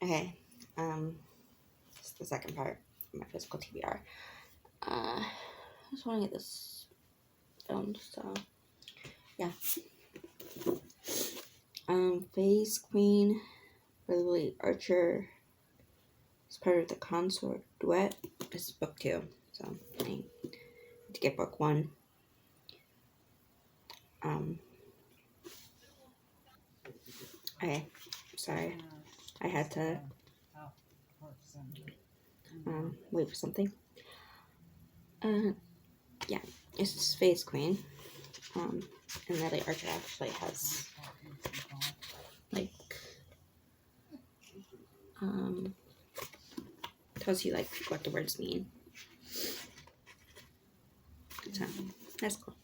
Okay, this is the second part of my physical TBR. I just want to get this filmed, so yeah. Phase Queen by Lily Archer is part of the Consort Duet. This is book 2, so I need to get book 1. Okay, sorry, I had to wait for something. Yeah, it's Phase Queen. And Lily Archer actually has like tells you like what the words mean. So that's cool.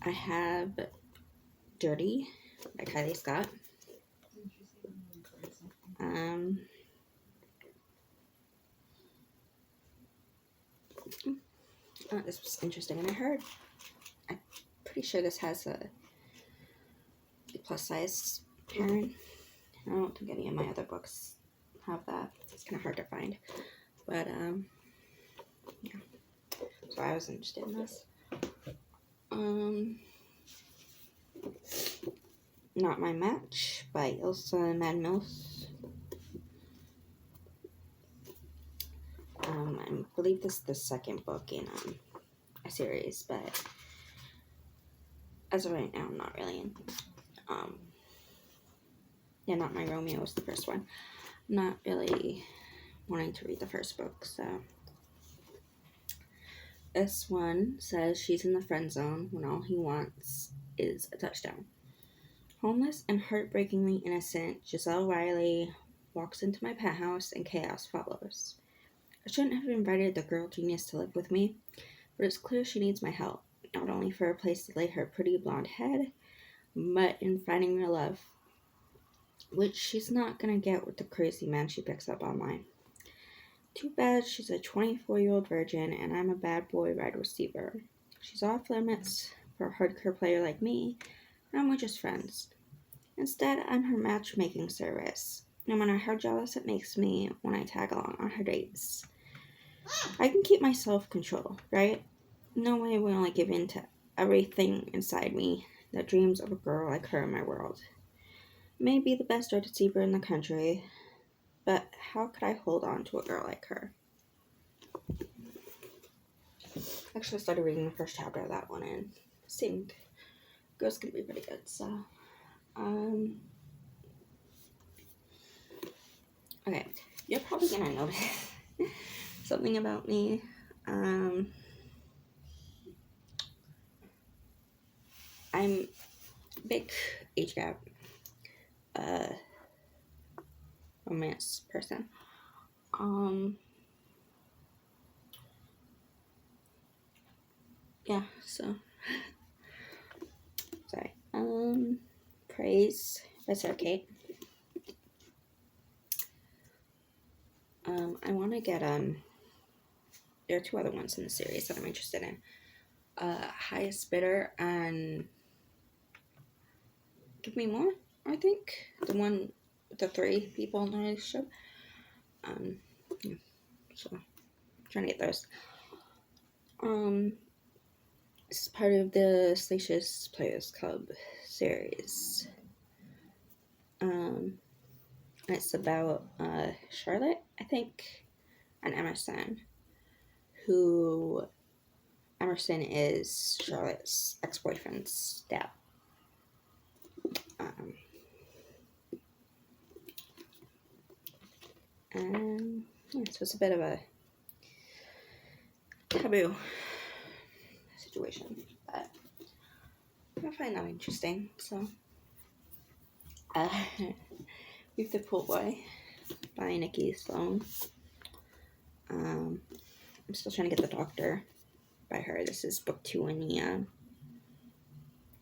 I have Dirty by Kylie Scott. This was interesting, and I'm pretty sure this has a plus size parent. I don't think any of my other books have that. It's kind of hard to find, but yeah. So I was interested in this. Not My Match by Ilsa Mad Mills. I believe this is the second book in a series, but as of right now, I'm not really in. Yeah, Not My Romeo was the first one. I'm not really wanting to read the first book, so. This one says she's in the friend zone when all he wants is a touchdown. Homeless and heartbreakingly innocent, Giselle Riley walks into my penthouse and chaos follows. I shouldn't have invited the girl genius to live with me, but it's clear she needs my help, not only for a place to lay her pretty blonde head, but in finding real love, which she's not gonna get with the crazy man she picks up online. Too bad she's a 24-year-old virgin and I'm a bad boy wide receiver. She's off limits for a hardcore player like me, and we're just friends. Instead, I'm her matchmaking service, no matter how jealous it makes me when I tag along on her dates. I can keep my self-control, right? No way will I give in to everything inside me that dreams of a girl like her in my world. May be the best art deceiver in the country, but how could I hold on to a girl like her? Actually, I started reading the first chapter of that one and seemed it was gonna be pretty good. So, okay, you're probably gonna notice something about me. I'm big age gap, romance person. Yeah. So, sorry. Praise by Sarah Kate. I want to get there are 2 other ones in the series that I'm interested in. Highest Bidder and Give Me More, I think. The one with the 3 people in the relationship. Yeah. So I'm trying to get those. This is part of the Salacious Players Club series. It's about Charlotte, I think, and Emerson, who Emerson is Charlotte's ex-boyfriend's dad. And yeah, so it's a bit of a taboo situation, but I find that interesting. So, Leave the Pool Boy by Nikki Sloan. I'm still trying to get The Doctor by her. This is book 2 in the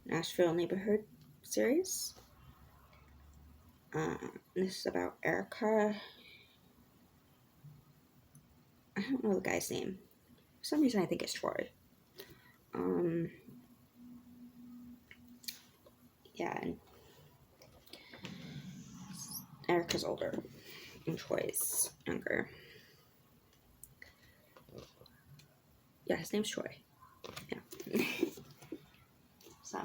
Nashville Neighborhood series. This is about Erica. I don't know the guy's name. For some reason, I think it's Troy. Yeah, and Erica's older and Troy's younger. Yeah, his name's Troy. Yeah. So,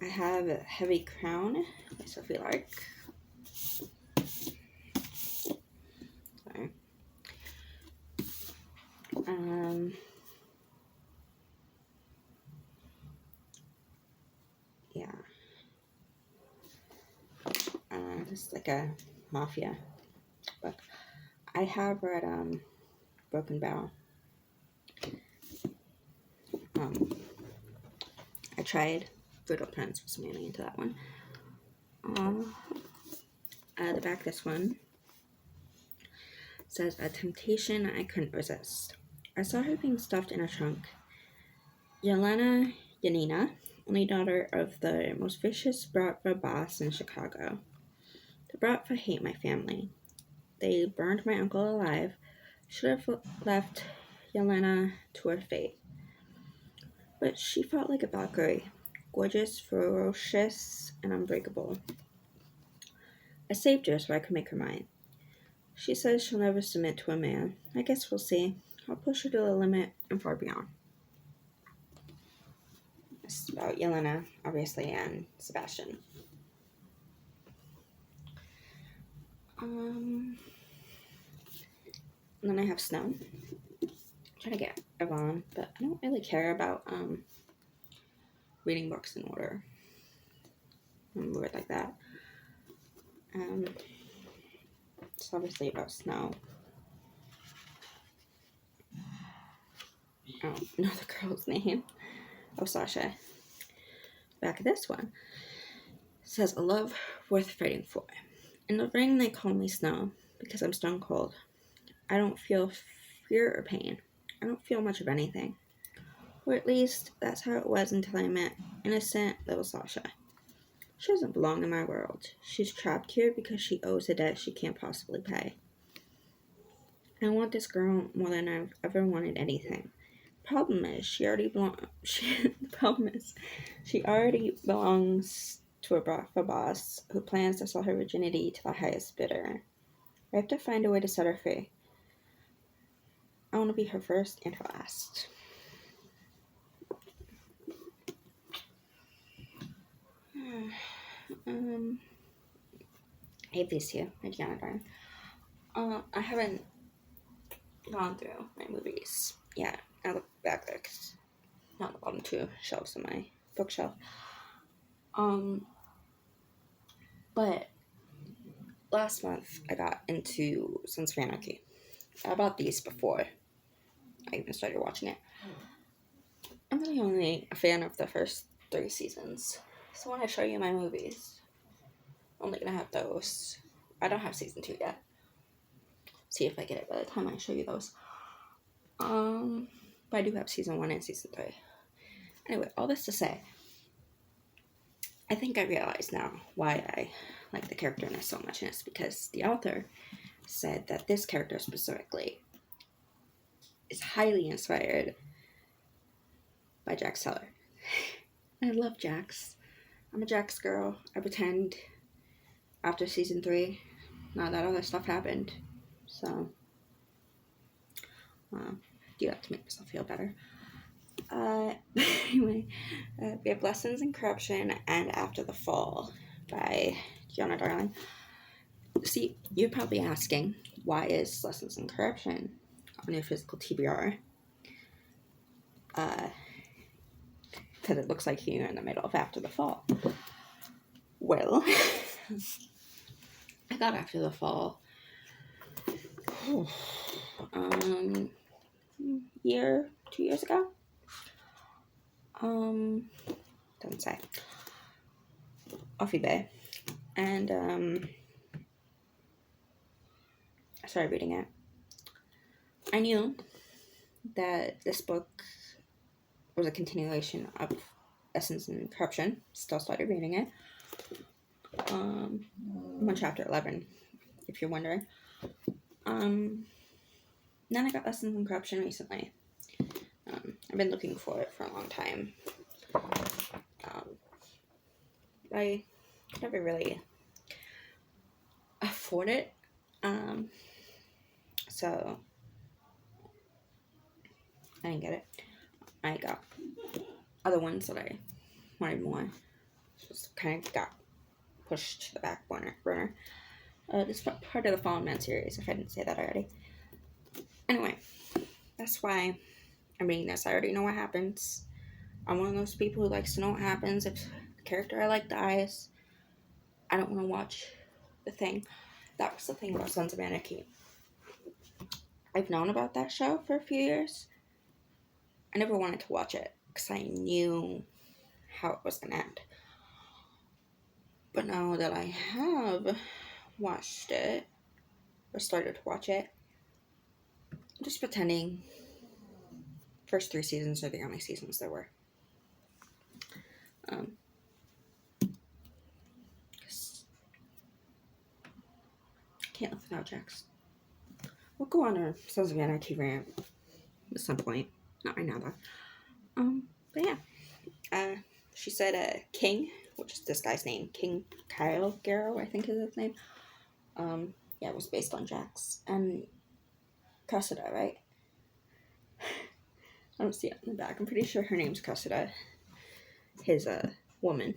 I have a Heavy Crown by Sophie Lark. Sorry. Yeah. It's like a mafia book. I have read Broken Bow. I tried. Brutal Prince was mainly into that one. The back of this one says, "A temptation I couldn't resist. I saw her being stuffed in a trunk. Yelena Yanina, only daughter of the most vicious Bratva boss in Chicago. The Bratva hate my family. They burned my uncle alive. Should have left Yelena to her fate. But she fought like a Valkyrie, gorgeous, ferocious, and unbreakable. I saved her so I could make her mine. She says she'll never submit to a man. I guess we'll see. I'll push her to the limit and far beyond." It's about Yelena, obviously, and Sebastian. And then I have Snow. I'm trying to get Yvonne, but I don't really care about reading books in order. I'm weird like that. It's obviously about Snow. I don't know the girl's name. Oh, Sasha. Back of this one says, "A love worth fighting for. In the ring, they call me Snow because I'm stone cold. I don't feel fear or pain. I don't feel much of anything. Or at least, that's how it was until I met innocent little Sasha. She doesn't belong in my world. She's trapped here because she owes a debt she can't possibly pay. I want this girl more than I've ever wanted anything. Problem is, she already belongs to a Bratva boss who plans to sell her virginity to the highest bidder. I have to find a way to set her free. I want to be her first and her last." I have these two, Adriana Darn. I haven't gone through my movies yet. I look back there because not the bottom two shelves on my bookshelf. But last month I got into Sons of Anarchy. I bought these before I even started watching it. I'm really only a fan of the first 3 seasons. So when I show you my movies, I'm only gonna have those. I don't have season 2 yet. See if I get it by the time I show you those. But I do have season 1 and season 3. Anyway, all this to say, I think I realize now why I like the character in this so much, and it's because the author said that this character specifically is highly inspired by Jax Teller. I love Jax. I'm a Jax girl. I pretend after season 3, now that other stuff happened. So, do that to make myself feel better. Anyway, we have Lessons in Corruption and After the Fall by Gianna Darling. See, you're probably asking, why is Lessons in Corruption on your Physical TBR? Because it looks like you're in the middle of After the Fall. Well, I got After the Fall 2 years ago. Doesn't say. Off eBay. And I started reading it. I knew that this book was a continuation of Lessons in Corruption. Still started reading it. I'm on chapter 11, if you're wondering. then I got Lessons in Corruption recently. I've been looking for it for a long time. I never really afford it. So I didn't get it. I got other ones that I wanted more. Just kind of got pushed to the back burner. This is part of the Fallen Man series, if I didn't say that already. Anyway, that's why I'm reading this. I already know what happens. I'm one of those people who likes to know what happens if the character I like dies. I don't want to watch the thing. That was the thing about Sons of Anarchy. I've known about that show for a few years. I never wanted to watch it because I knew how it was going to end. But now that I have watched it, or started to watch it, I'm just pretending first 3 seasons are the only seasons there were. Can't live without Jax. We'll go on a Sons of Anarchy rant at some point. Not right now, though. But yeah. She said King, which is this guy's name. King Kyle Garrow, I think is his name. Yeah, it was based on Jax. And Cressida, right? I don't see it in the back. I'm pretty sure her name's Cressida. His woman.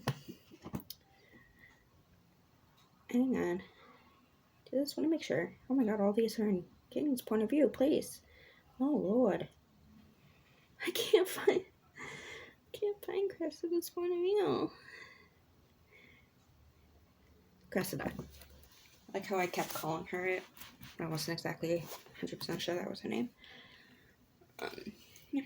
Hang on. I just want to make sure. Oh my god, all these are in King's point of view, please. Oh lord. I can't find Cressida's point of view. Cressida. Like how I kept calling her it. I wasn't exactly 100% sure that was her name. Yeah.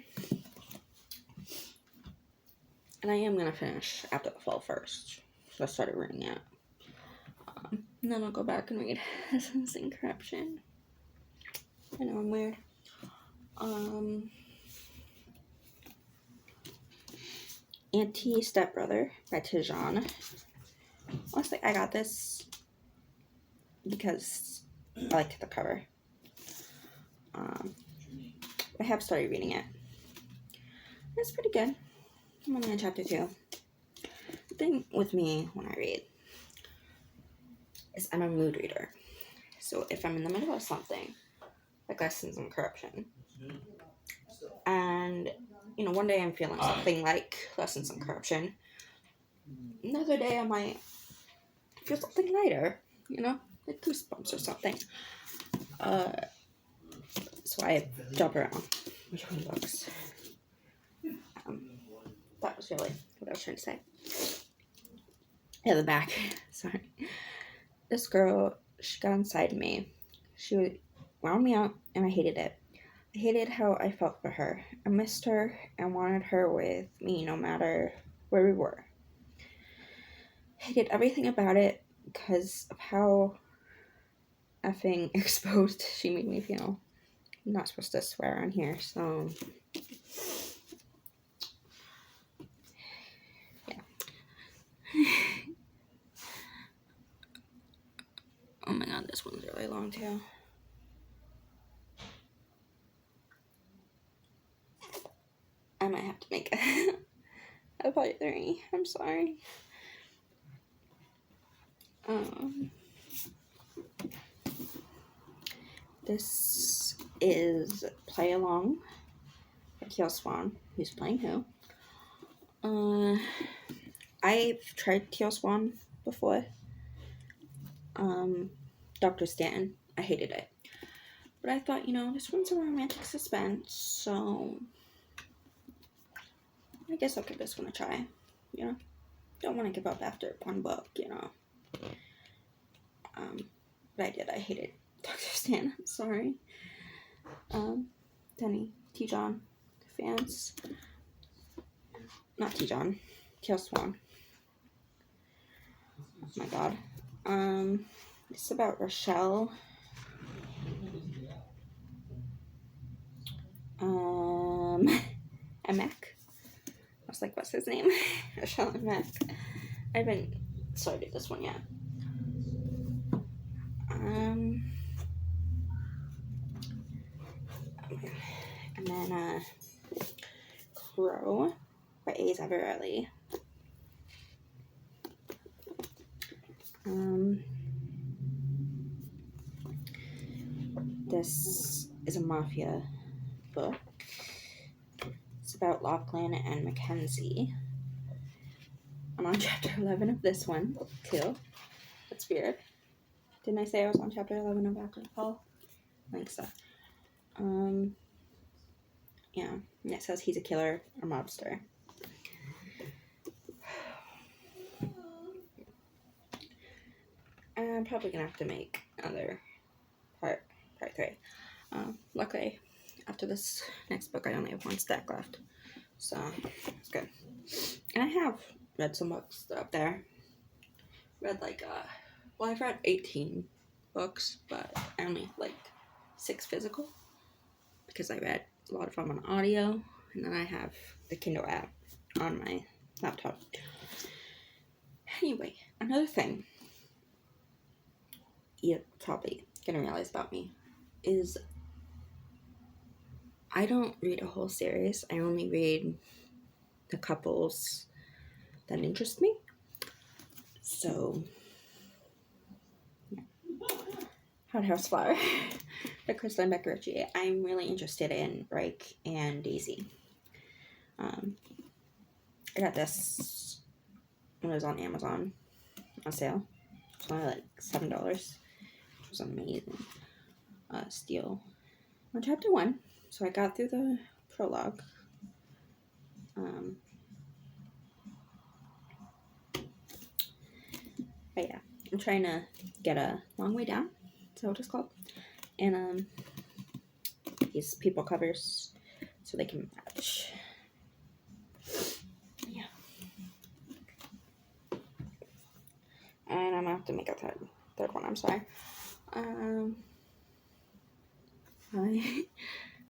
And I am going to finish After the Fall first. So I started reading it. And then I'll go back and read Essence and Corruption. I know I'm weird. Anti-Stepbrother by Tijan. Honestly, I got this because I liked the cover. I have started reading it. It's pretty good. I'm only on chapter 2. The thing with me when I read is I'm a mood reader. So if I'm in the middle of something, like Lessons in Corruption, and, one day I'm feeling something like Lessons in Corruption, another day I might feel something lighter, like Goosebumps or something. So I jump around between books. That was really what I was trying to say. Yeah, the back. Sorry. This girl, she got inside me. She wound me up, and I hated it. I hated how I felt for her. I missed her and wanted her with me no matter where we were. I hated everything about it because of how effing exposed she made me feel. I'm not supposed to swear on here, so... yeah. Oh my god, this one's really long too. I might have to make a part 3. I'm sorry. This is Play Along by Teal Swan. Who's playing who? I've tried Teal Swan before. Dr. Stanton. I hated it. But I thought, this one's a romantic suspense, so I guess I'll give this one a try. Don't want to give up after one book, But I did. I hated Dr. Stan. I'm sorry. Denny, Tijan, fans. Not Tijan. Teal Swan. Oh my god. It's about Rochelle. Emek. I was like, what's his name? Rochelle Emek. I haven't started this one yet. And then Crow by A's Everelli. This is a mafia book. It's about Lachlan and Mackenzie. I'm on chapter 11 of this one, too. That's weird. Didn't I say I was on chapter 11 of Alcohol? I think so. Yeah, and it says he's a killer or mobster. I'm probably gonna have to make another part 3. Luckily, after this next book, I only have 1 stack left, so it's good. And I have read some books that are up there. Read I've read 18 books, but I only have 6 physical because I read a lot of them on audio, and then I have the Kindle app on my laptop. Anyway, another thing you're probably gonna realize about me is I don't read a whole series. I only read the couples that interest me. So, Hot House Flower by Kristen Becker-Ritchie. I'm really interested in Reich and Daisy. I got this when it was on Amazon on sale. It's only $7, which was amazing. Steal on chapter 1. So I got through the prologue. But yeah, I'm trying to get a long way down. Is that what it's called? And these people covers so they can match. Yeah. And I'm gonna have to make a third one. I'm sorry.